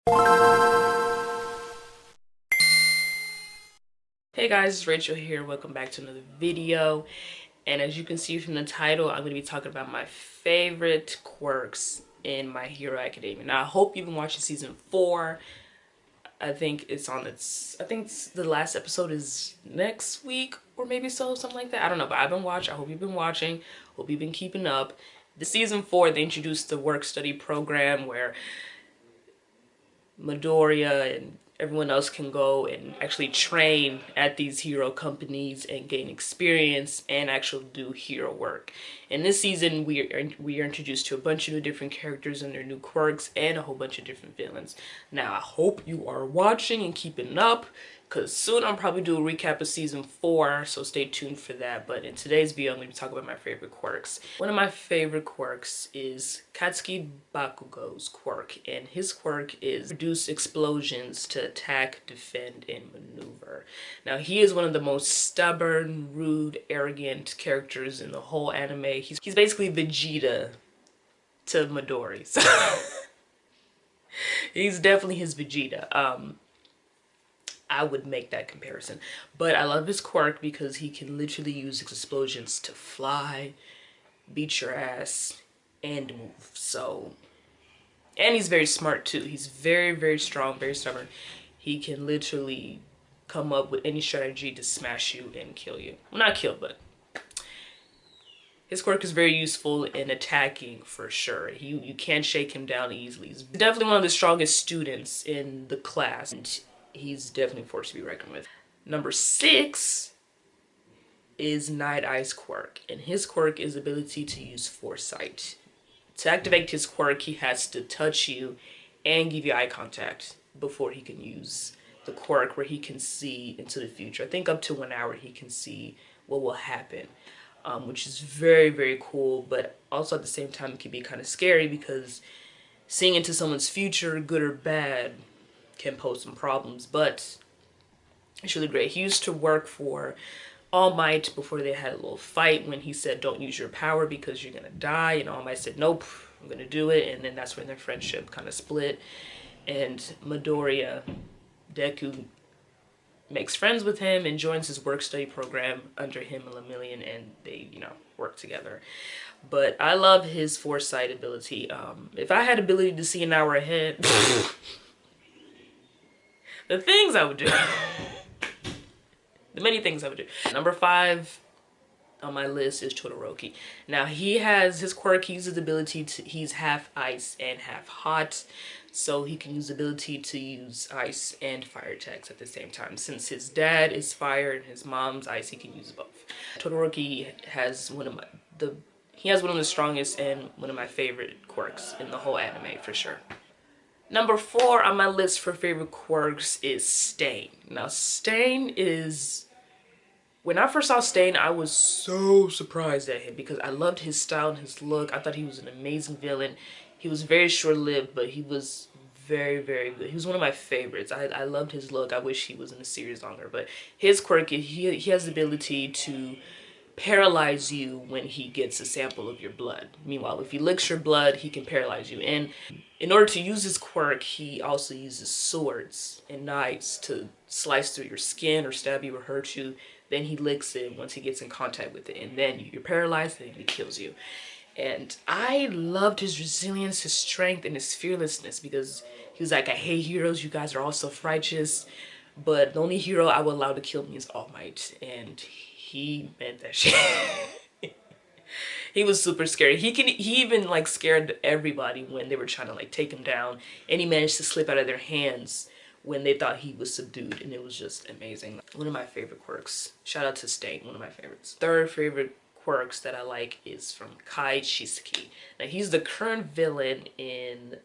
Hey guys, it's Rachel here. Welcome back to another video. And as you can see from the title, I'm going to be talking about my favorite quirks in My Hero Academia. Now, I hope you've been watching season 4. I think the last episode is next week or maybe something like that. I don't know, but I've been watching. I hope you've been watching. Hope you've been keeping up. The season 4, they introduced the work study program where Midoriya and everyone else can go and actually train at these hero companies and gain experience and actually do hero work. In this season, we are introduced to a bunch of new different characters and their new quirks and a whole bunch of different villains. Now, I hope you are watching and keeping up, because soon I'll probably do a recap of season 4, so stay tuned for that. But in today's video, I'm going to be talking about my favorite quirks. One of my favorite quirks is Katsuki Bakugo's quirk, and his quirk is reduce explosions to attack, defend, and maneuver. Now, he is one of the most stubborn, rude, arrogant characters in the whole anime. He's basically Vegeta to Midori. So he's definitely his Vegeta. I would make that comparison. But I love his quirk because he can literally use explosions to fly, beat your ass, and move. So, and he's very smart too. He's very, very strong, very stubborn. He can literally come up with any strategy to smash you and kill you. Well, not kill, but his quirk is very useful in attacking for sure. You can't shake him down easily. He's definitely one of the strongest students in the class. And he's definitely a force to be reckoned with. Number 6 is Night Eye's quirk, and his quirk is ability to use foresight. To activate his quirk, he has to touch you and give you eye contact before he can use the quirk where he can see into the future. I think up to 1 hour he can see what will happen, which is very, very cool, but also at the same time it can be kind of scary because seeing into someone's future, good or bad, can pose some problems, but it's really great. He used to work for All Might before they had a little fight when he said, don't use your power because you're gonna die, and All Might said, nope, I'm gonna do it, and then that's when their friendship kind of split, and Midoriya, Deku, makes friends with him and joins his work study program under him and Lemillion, and they, work together. But I love his foresight ability. If I had ability to see an hour ahead, the things I would do. The many things I would do. Number 5 on my list is Todoroki. Now he has his quirk, he uses the ability to, he's half ice and half hot. So he can use the ability to use ice and fire attacks at the same time. Since his dad is fire and his mom's ice, he can use both. Todoroki has one of the strongest and one of my favorite quirks in the whole anime for sure. Number 4 on my list for favorite quirks is Stain. Now, Stain is... When I first saw Stain, I was so surprised at him because I loved his style and his look. I thought he was an amazing villain. He was very short-lived, but he was very, very good. He was one of my favorites. I loved his look. I wish he was in the series longer. But his quirk, he has the ability to paralyze you when he gets a sample of your blood. Meanwhile, if he licks your blood, he can paralyze you. And in order to use his quirk, he also uses swords and knives to slice through your skin or stab you or hurt you. Then he licks it once he gets in contact with it, and then you're paralyzed and he kills you. And I loved his resilience, his strength, and his fearlessness because he was like, I hate heroes, you guys are all self-righteous, but the only hero I would allow to kill me is All Might, and he meant that shit. He was super scary. He even like scared everybody when they were trying to like take him down, and he managed to slip out of their hands when they thought he was subdued, and it was just amazing. One of my favorite quirks. Shout out to Stain, one of my favorites. Third favorite quirks that I like is from Chisaki. Now he's the current villain in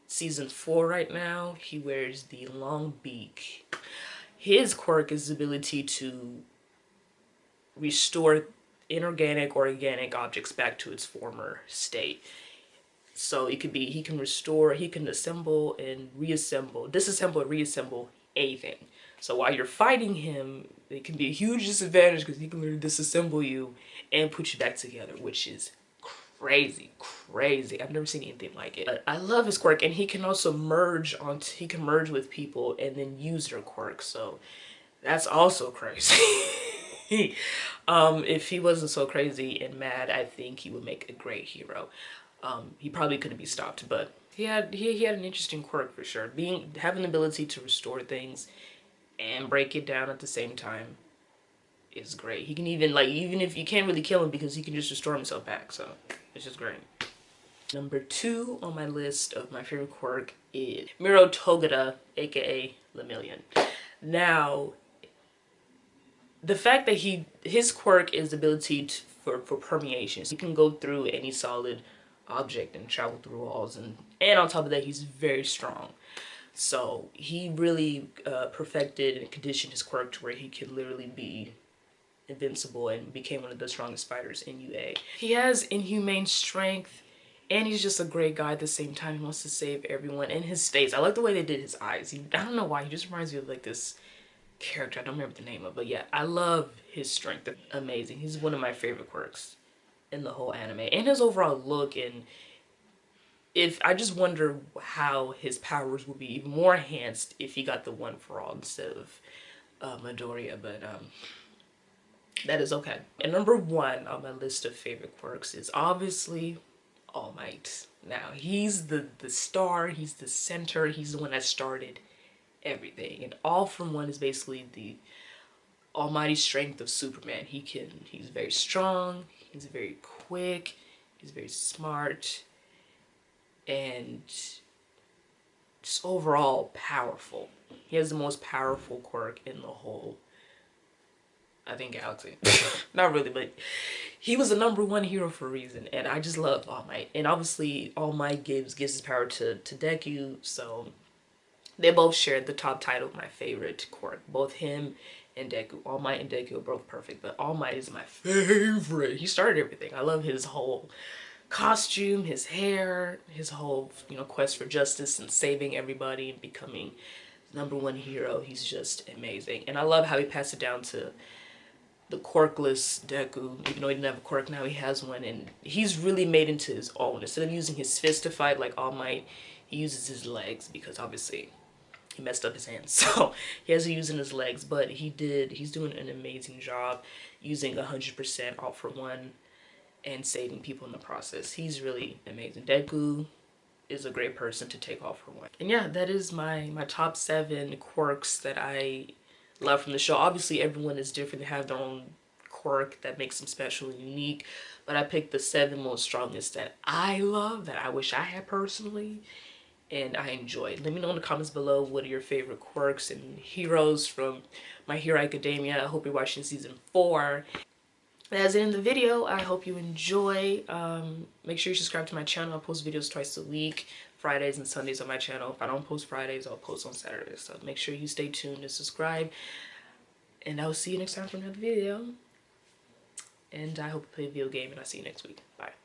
season 4 right now. He wears the long beak. His quirk is the ability to restore inorganic or organic objects back to its former state. So it could be, he can restore, he can assemble and reassemble, disassemble and reassemble anything. So while you're fighting him, it can be a huge disadvantage because he can literally disassemble you and put you back together, which is crazy. I've never seen anything like it. But I love his quirk, and he can also merge with people and then use their quirk. So that's also crazy. If he wasn't so crazy and mad, I think he would make a great hero. He probably couldn't be stopped, but he had an interesting quirk for sure. Having the ability to restore things and break it down at the same time is great. He can even if you can't really kill him because he can just restore himself back. So it's just great. Number 2 on my list of my favorite quirk is Mirio Togata, aka Lemillion. Now, the fact that his quirk is the ability for permeation. So he can go through any solid object and travel through walls, and on top of that, he's very strong. So he really perfected and conditioned his quirk to where he could literally be invincible and became one of the strongest fighters in UA. He has inhumane strength, and he's just a great guy at the same time. He wants to save everyone. And his face, I like the way they did his eyes. I don't know why, he just reminds me of like this character I don't remember the name of, but yeah, I love his strength. Amazing. He's one of my favorite quirks in the whole anime, and his overall look. And if I just wonder how his powers would be even more enhanced if he got the one for all instead of Midoriya, but that is okay. And number 1 on my list of favorite quirks is obviously All Might. Now, he's the star, he's the center, he's the one that started everything. And All from One is basically the almighty strength of Superman. He's very strong, he's very quick, he's very smart, and just overall powerful. He has the most powerful quirk in the whole, I think, galaxy. Not really, but he was the number 1 hero for a reason, and I just love All Might. And obviously All Might gives his power to Deku, so they both shared the top title of my favorite quirk. Both him and Deku. All Might and Deku are both perfect, but All Might is my favorite. He started everything. I love his whole costume, his hair, his whole, quest for justice and saving everybody and becoming number 1 hero. He's just amazing. And I love how he passed it down to the quirkless Deku. Even though he didn't have a quirk, now he has one, and he's really made into his own. Instead of using his fist to fight like All Might, he uses his legs, because obviously he messed up his hands, so he has to use in his legs. But he's doing an amazing job using 100% All for One and saving people in the process. He's really amazing. Deku is a great person to take All for One. And yeah, that is my top 7 quirks that I love from the show. Obviously everyone is different, they have their own quirk that makes them special and unique, but I picked the 7 most strongest that I love, that I wish I had personally, and I enjoyed. Let me know in the comments below, what are your favorite quirks and heroes from My Hero Academia. I hope you're watching season 4. That's it in the video. I hope you enjoy. Make sure you subscribe to my channel. I post videos twice a week, Fridays and Sundays on my channel. If I don't post Fridays, I'll post on Saturdays. So make sure you stay tuned and subscribe. And I will see you next time for another video. And I hope you play a video game, and I'll see you next week. Bye.